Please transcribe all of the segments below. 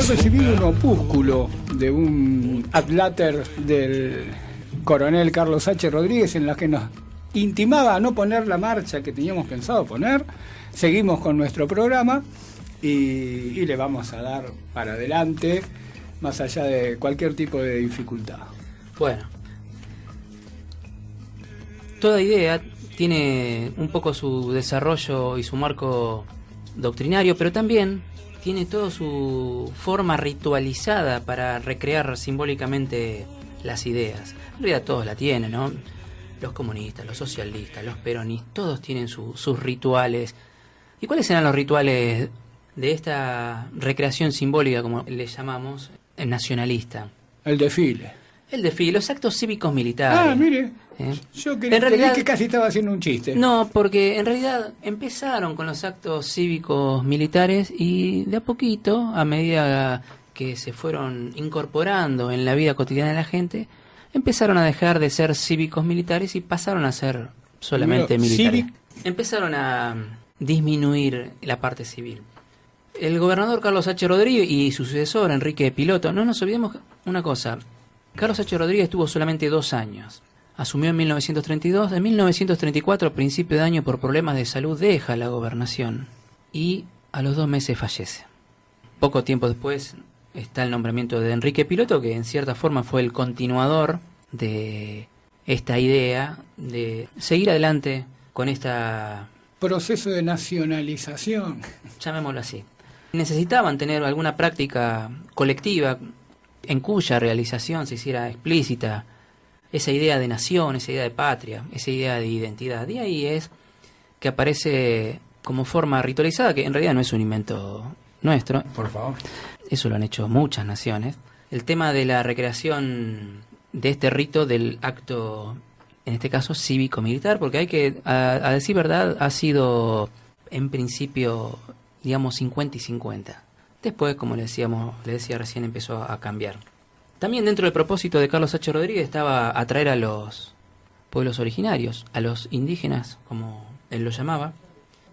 recibido un opúsculo de un adláter del coronel Carlos H. Rodríguez en la que nos intimaba a no poner la marcha que teníamos pensado poner. Seguimos con nuestro programa y le vamos a dar para adelante más allá de cualquier tipo de dificultad. Bueno, toda idea tiene un poco su desarrollo y su marco doctrinario, pero también tiene toda su forma ritualizada para recrear simbólicamente las ideas. En realidad todos la tienen, ¿no? Los comunistas, los socialistas, los peronistas, todos tienen sus rituales. ¿Y cuáles eran los rituales de esta recreación simbólica, como le llamamos, nacionalista? El desfile. El desfile, los actos cívicos militares. Ah, mire, yo creí que casi estaba haciendo un chiste. No, porque en realidad empezaron con los actos cívicos militares y de a poquito, a medida que se fueron incorporando en la vida cotidiana de la gente, empezaron a dejar de ser cívicos militares y pasaron a ser solamente militares. Empezaron a disminuir la parte civil. El gobernador Carlos H. Rodríguez y su sucesor Enrique Piloto, no nos olvidemos una cosa, Carlos H. Rodríguez tuvo solamente 2 años. Asumió en 1932. En 1934, a principio de año, por problemas de salud, deja la gobernación. Y a los 2 meses fallece. Poco tiempo después está el nombramiento de Enrique Piloto, que en cierta forma fue el continuador de esta idea de seguir adelante con esta... proceso de nacionalización. Llamémoslo así. Necesitaban tener alguna práctica colectiva en cuya realización se hiciera explícita esa idea de nación, esa idea de patria, esa idea de identidad. Y ahí es que aparece como forma ritualizada, que en realidad no es un invento nuestro. Por favor. Eso lo han hecho muchas naciones. El tema de la recreación de este rito del acto, en este caso cívico-militar, porque hay que, a decir verdad, ha sido en principio, digamos, 50 y 50. Después, como le decía recién, empezó a cambiar. También dentro del propósito de Carlos H. Rodríguez estaba atraer a los pueblos originarios, a los indígenas, como él lo llamaba,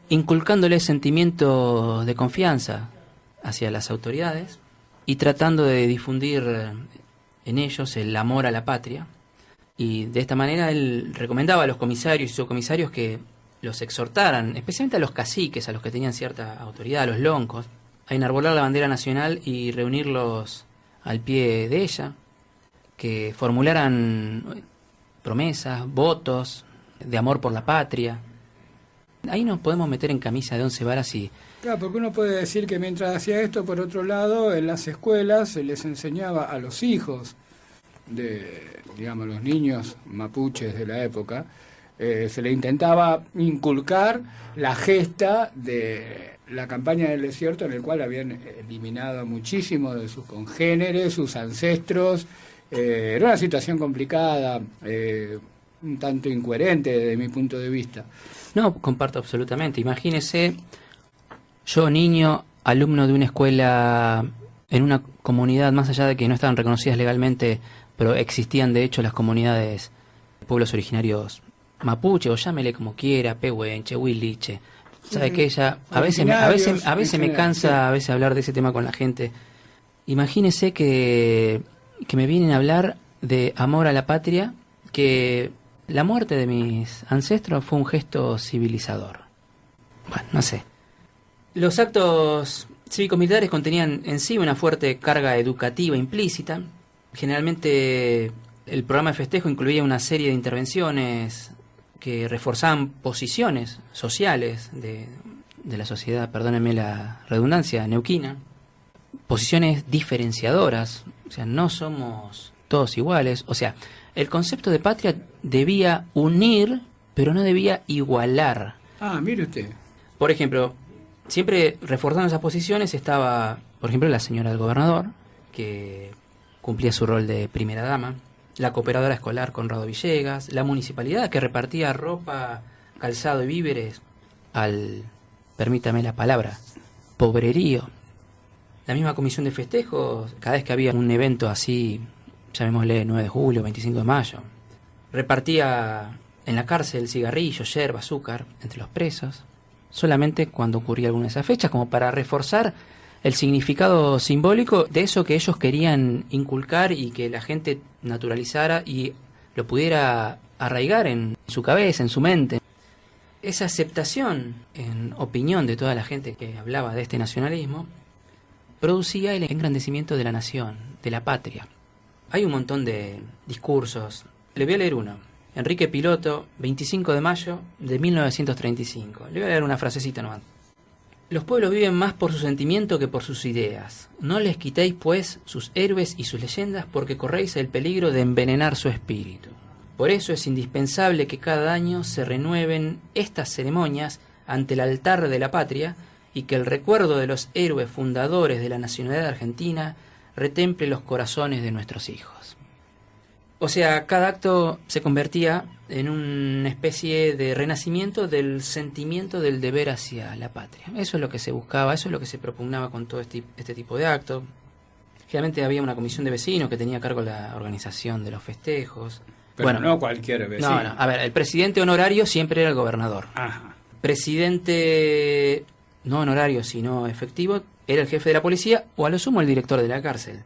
inculcándoles sentimientos de confianza hacia las autoridades y tratando de difundir en ellos el amor a la patria. Y de esta manera él recomendaba a los comisarios y subcomisarios que los exhortaran, especialmente a los caciques, a los que tenían cierta autoridad, a los loncos, a enarbolar la bandera nacional y reunirlos al pie de ella, que formularan promesas, votos de amor por la patria. Ahí nos podemos meter en camisa de 11 varas y... Claro, porque uno puede decir que mientras hacía esto, por otro lado, en las escuelas se les enseñaba a los hijos de, digamos, los niños mapuches de la época, se le intentaba inculcar la gesta de la campaña del desierto, en el cual habían eliminado a muchísimos de sus congéneres, sus ancestros. Era una situación complicada, un tanto incoherente desde mi punto de vista. No, comparto absolutamente. Imagínese, yo niño, alumno de una escuela en una comunidad, más allá de que no estaban reconocidas legalmente, pero existían de hecho las comunidades de pueblos originarios mapuche, o llámele como quiera, pehuenche, huiliche. ¿Sabe qué? Ella a veces me cansa a veces hablar de ese tema con la gente. Imagínese que me vienen a hablar de amor a la patria, que la muerte de mis ancestros fue un gesto civilizador. Bueno, no sé. Los actos cívico-militares contenían en sí una fuerte carga educativa implícita. Generalmente el programa de festejo incluía una serie de intervenciones que reforzaban posiciones sociales de la sociedad, perdónenme la redundancia, neuquina, posiciones diferenciadoras, o sea, no somos todos iguales, o sea, el concepto de patria debía unir, pero no debía igualar. Ah, mire usted. Por ejemplo, siempre reforzando esas posiciones estaba, por ejemplo, la señora del gobernador, que cumplía su rol de primera dama, la cooperadora escolar Conrado Villegas, la municipalidad que repartía ropa, calzado y víveres al, permítame la palabra, pobrerío. La misma comisión de festejos, cada vez que había un evento así, llamémosle 9 de julio, 25 de mayo, repartía en la cárcel cigarrillos, yerba, azúcar entre los presos, solamente cuando ocurría alguna de esas fechas, como para reforzar el significado simbólico de eso que ellos querían inculcar y que la gente naturalizara y lo pudiera arraigar en su cabeza, en su mente. Esa aceptación, en opinión de toda la gente que hablaba de este nacionalismo, producía el engrandecimiento de la nación, de la patria. Hay un montón de discursos. Le voy a leer uno. Enrique Piloto, 25 de mayo de 1935. Le voy a leer una frasecita nomás. Los pueblos viven más por su sentimiento que por sus ideas. No les quitéis, pues, sus héroes y sus leyendas porque corréis el peligro de envenenar su espíritu. Por eso es indispensable que cada año se renueven estas ceremonias ante el altar de la patria y que el recuerdo de los héroes fundadores de la nacionalidad argentina retemple los corazones de nuestros hijos. O sea, cada acto se convertía en una especie de renacimiento del sentimiento del deber hacia la patria. Eso es lo que se buscaba, eso es lo que se propugnaba con todo este tipo de actos. Generalmente había una comisión de vecinos que tenía a cargo la organización de los festejos. Pero bueno, no cualquier vecino. No. A ver, el presidente honorario siempre era el gobernador. Ajá. Presidente no honorario, sino efectivo, era el jefe de la policía o a lo sumo el director de la cárcel.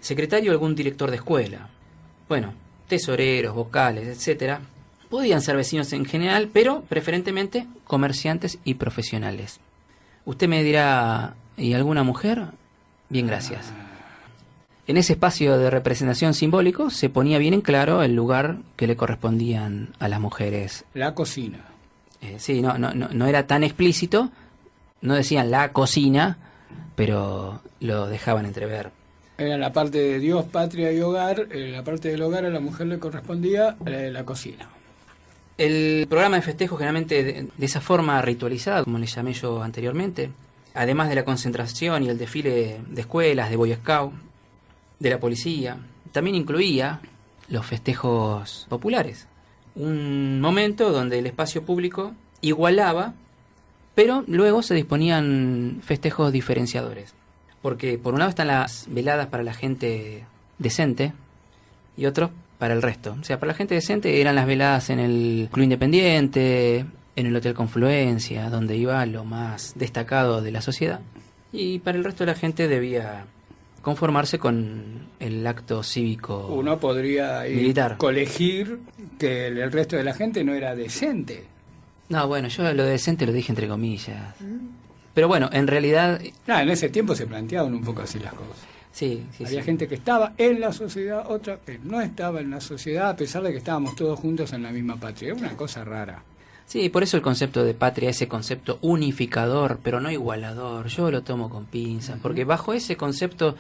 Secretario, algún director de escuela. Bueno, tesoreros, vocales, etcétera, podían ser vecinos en general, pero preferentemente comerciantes y profesionales. Usted me dirá, ¿y alguna mujer? Bien, gracias. En ese espacio de representación simbólico se ponía bien en claro el lugar que le correspondían a las mujeres. La cocina. Sí, no era tan explícito, no decían la cocina, pero lo dejaban entrever. Era la parte de Dios, patria y hogar. La parte del hogar a la mujer le correspondía la cocina. El programa de festejo generalmente de esa forma ritualizada, como le llamé yo anteriormente, además de la concentración y el desfile de escuelas, de Boy Scout, de la policía, también incluía los festejos populares. Un momento donde el espacio público igualaba, pero luego se disponían festejos diferenciadores. Porque por un lado están las veladas para la gente decente y otros para el resto. O sea, para la gente decente eran las veladas en el Club Independiente, en el Hotel Confluencia, donde iba lo más destacado de la sociedad. Y para el resto de la gente debía conformarse con el acto cívico. Uno podría militar. Colegir que el resto de la gente no era decente. No, bueno, yo lo de decente lo dije entre comillas. Pero bueno, en realidad... En ese tiempo se planteaban un poco así las cosas. Sí. Había gente que estaba en la sociedad, otra que no estaba en la sociedad, a pesar de que estábamos todos juntos en la misma patria. Es una cosa rara. Sí, por eso el concepto de patria, ese concepto unificador, pero no igualador, yo lo tomo con pinzas, porque bajo ese concepto,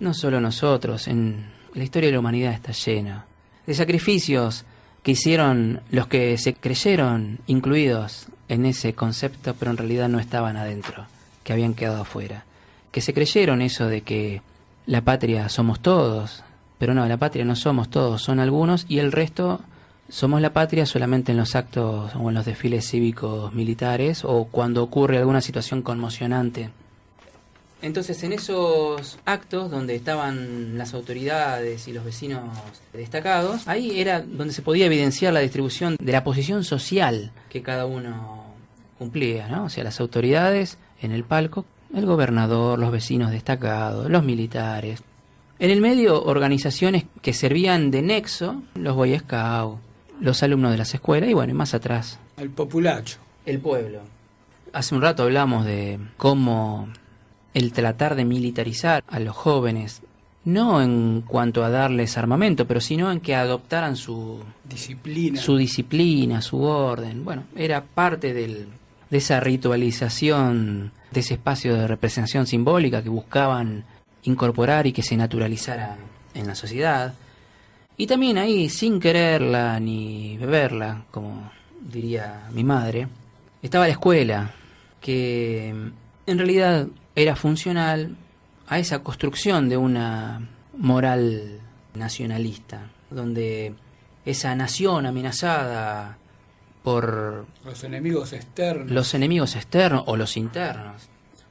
no solo nosotros, en la historia de la humanidad está llena de sacrificios que hicieron los que se creyeron incluidos en ese concepto, pero en realidad no estaban adentro, que habían quedado afuera. Que se creyeron eso de que la patria somos todos, pero no, la patria no somos todos, son algunos, y el resto somos la patria solamente en los actos o en los desfiles cívicos militares o cuando ocurre alguna situación conmocionante. Entonces, en esos actos donde estaban las autoridades y los vecinos destacados, ahí era donde se podía evidenciar la distribución de la posición social que cada uno cumplía, ¿no? O sea, las autoridades en el palco, el gobernador, los vecinos destacados, los militares. En el medio, organizaciones que servían de nexo, los Boy Scouts, los alumnos de las escuelas y bueno, y más atrás, el populacho. El pueblo. Hace un rato hablamos de cómo el tratar de militarizar a los jóvenes, no en cuanto a darles armamento, pero sino en que adoptaran su disciplina, su orden. Bueno, era parte de esa ritualización, de ese espacio de representación simbólica que buscaban incorporar y que se naturalizara en la sociedad. Y también ahí, sin quererla ni beberla, como diría mi madre, estaba la escuela, que en realidad era funcional a esa construcción de una moral nacionalista, donde esa nación amenazada por los enemigos externos o los internos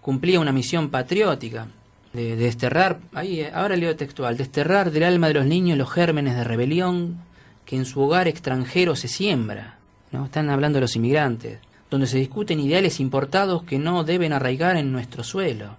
cumplía una misión patriótica de desterrar, ahí ahora leo textual, desterrar del alma de los niños los gérmenes de rebelión que en su hogar extranjero se siembra, ¿no? Están hablando de los inmigrantes, donde se discuten ideales importados que no deben arraigar en nuestro suelo.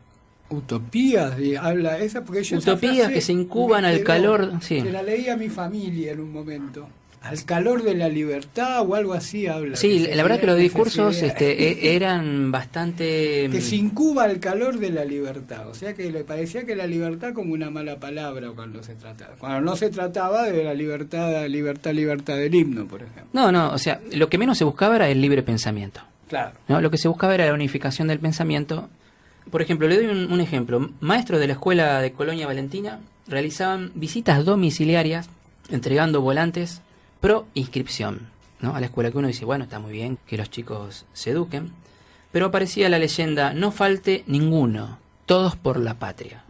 Utopías, habla esa, porque yo Utopías que se incuban al calor, sí. Se la leí a mi familia en un momento. Al calor de la libertad o algo así habla. Sí, la verdad que los discursos eran bastante... Que se incuba al calor de la libertad. O sea que le parecía que la libertad como una mala palabra cuando se trataba. Cuando no se trataba de la libertad del himno, por ejemplo. No, o sea, lo que menos se buscaba era el libre pensamiento. Claro. ¿No? Lo que se buscaba era la unificación del pensamiento. Por ejemplo, le doy un ejemplo. Maestros de la escuela de Colonia Valentina realizaban visitas domiciliarias entregando volantes pro inscripción, ¿no? A la escuela, que uno dice, bueno, está muy bien que los chicos se eduquen, pero aparecía la leyenda, no falte ninguno, todos por la patria.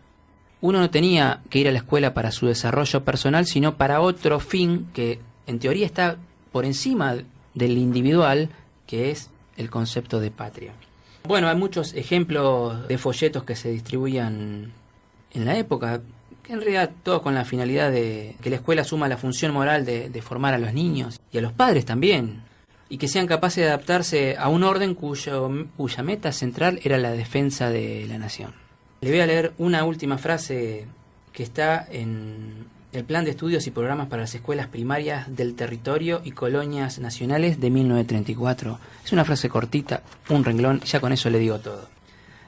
Uno no tenía que ir a la escuela para su desarrollo personal, sino para otro fin que en teoría está por encima del individual, que es el concepto de patria. Bueno, hay muchos ejemplos de folletos que se distribuían en la época, que en realidad todo con la finalidad de que la escuela asuma la función moral de formar a los niños y a los padres también, y que sean capaces de adaptarse a un orden cuya meta central era la defensa de la nación. Le voy a leer una última frase que está en el Plan de Estudios y Programas para las Escuelas Primarias del Territorio y Colonias Nacionales de 1934. Es una frase cortita, un renglón, ya con eso le digo todo.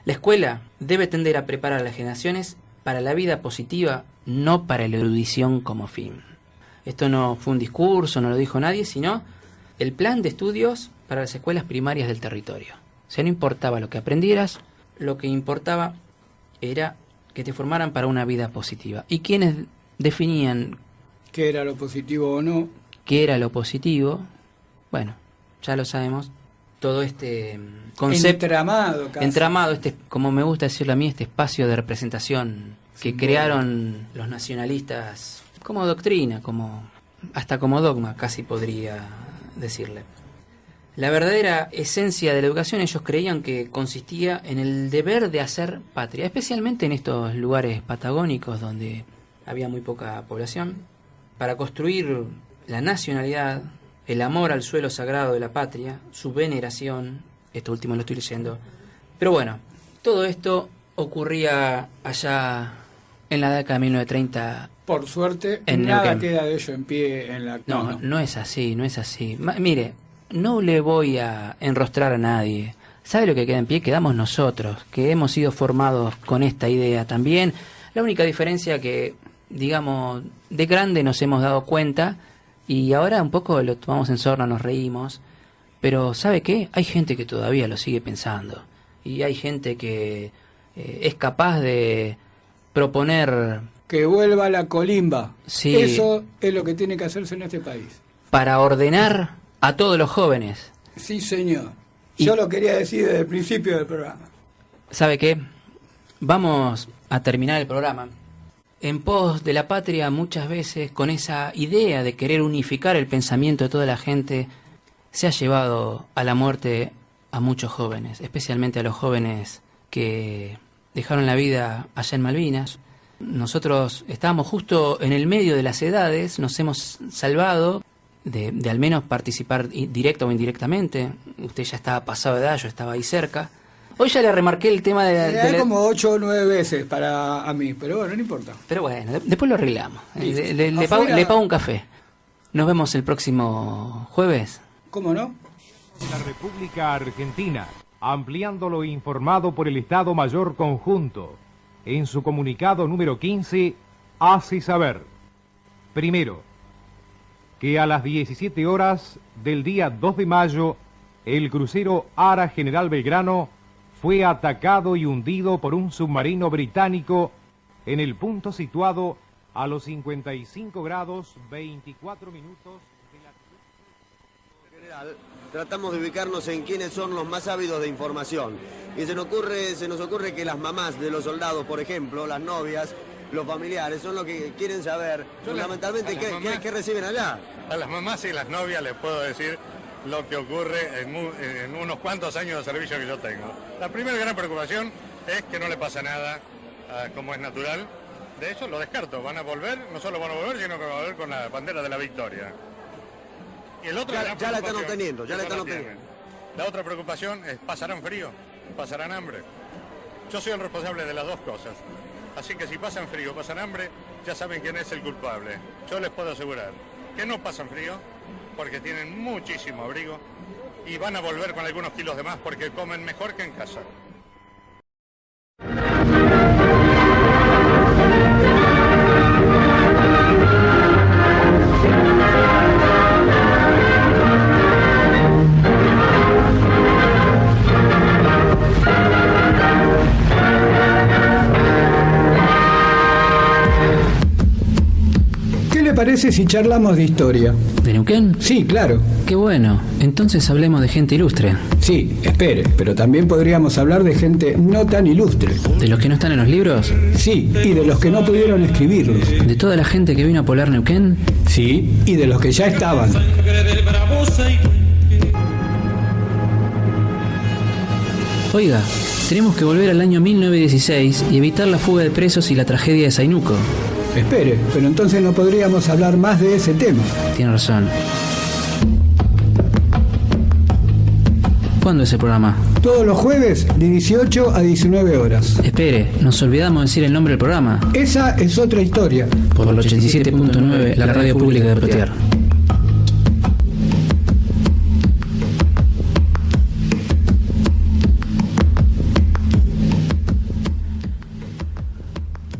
La escuela debe tender a preparar a las generaciones para la vida positiva, no para la erudición como fin. Esto no fue un discurso, no lo dijo nadie, sino el plan de estudios para las escuelas primarias del territorio. O sea, no importaba lo que aprendieras, lo que importaba era que te formaran para una vida positiva. ¿Y quiénes definían qué era lo positivo o no? ¿Qué era lo positivo? Bueno, ya lo sabemos. Todo este concepto entramado, como me gusta decirlo a mí, este espacio de representación que crearon los nacionalistas como doctrina, hasta como dogma, casi podría decirle. La verdadera esencia de la educación, ellos creían que consistía en el deber de hacer patria, especialmente en estos lugares patagónicos donde había muy poca población, para construir la nacionalidad, el amor al suelo sagrado de la patria, su veneración. Esto último lo estoy leyendo. Pero bueno, todo esto ocurría allá en la década de 1930. Por suerte, nada queda de ello en pie en la... No es así, no es así. Mire, no le voy a enrostrar a nadie. ¿Sabe lo que queda en pie? Quedamos nosotros, que hemos sido formados con esta idea también. La única diferencia que, digamos, de grande nos hemos dado cuenta, y ahora un poco lo tomamos en sorna, nos reímos, pero ¿sabe qué? Hay gente que todavía lo sigue pensando, y hay gente que es capaz de proponer... Que vuelva la colimba. Sí. Eso es lo que tiene que hacerse en este país. Para ordenar a todos los jóvenes. Sí, señor. Yo lo quería decir desde el principio del programa. ¿Sabe qué? Vamos a terminar el programa en pos de la patria, muchas veces con esa idea de querer unificar el pensamiento de toda la gente, se ha llevado a la muerte a muchos jóvenes, especialmente a los jóvenes que dejaron la vida allá en Malvinas. Nosotros estábamos justo en el medio de las edades, nos hemos salvado de al menos participar directa o indirectamente. Usted ya estaba pasado de edad, yo estaba ahí cerca. Hoy ya le remarqué el tema de como 8 o 9 veces a mí, pero bueno, no importa. Pero bueno, después lo arreglamos. Le pago un café. Nos vemos el próximo jueves. ¿Cómo no? La República Argentina, ampliando lo informado por el Estado Mayor Conjunto, en su comunicado número 15, hace saber: primero, que a las 17 horas del día 2 de mayo, el crucero Ara General Belgrano fue atacado y hundido por un submarino británico en el punto situado a los 55 grados 24 minutos de la... General, tratamos de ubicarnos en quiénes son los más ávidos de información. Y se nos ocurre que las mamás de los soldados, por ejemplo, las novias, los familiares, son los que quieren saber fundamentalmente qué reciben allá. A las mamás y las novias les puedo decir lo que ocurre en unos cuantos años de servicio que yo tengo. La primera gran preocupación es que no le pasa nada, como es natural. De hecho, lo descarto, van a volver, no solo van a volver, sino que van a volver con la bandera de la victoria. Y el otro ya la están obteniendo, La otra preocupación es, ¿pasarán frío? ¿Pasarán hambre? Yo soy el responsable de las dos cosas. Así que si pasan frío, pasan hambre, ya saben quién es el culpable. Yo les puedo asegurar que no pasan frío porque tienen muchísimo abrigo y van a volver con algunos kilos de más porque comen mejor que en casa. ¿Qué le parece si charlamos de historia? ¿De Neuquén? Sí, claro. Qué bueno. Entonces hablemos de gente ilustre. Sí, espere, pero también podríamos hablar de gente no tan ilustre. ¿De los que no están en los libros? Sí, y de los que no pudieron escribirlos. ¿De toda la gente que vino a poblar Neuquén? Sí, y de los que ya estaban. Oiga, tenemos que volver al año 1916 y evitar la fuga de presos y la tragedia de Zainuco. Espere, pero entonces no podríamos hablar más de ese tema. Tiene razón. ¿Cuándo es el programa? Todos los jueves de 18 a 19 horas. Espere, nos olvidamos de decir el nombre del programa. Esa es otra historia. Por el 87.9, la radio pública de Plotier.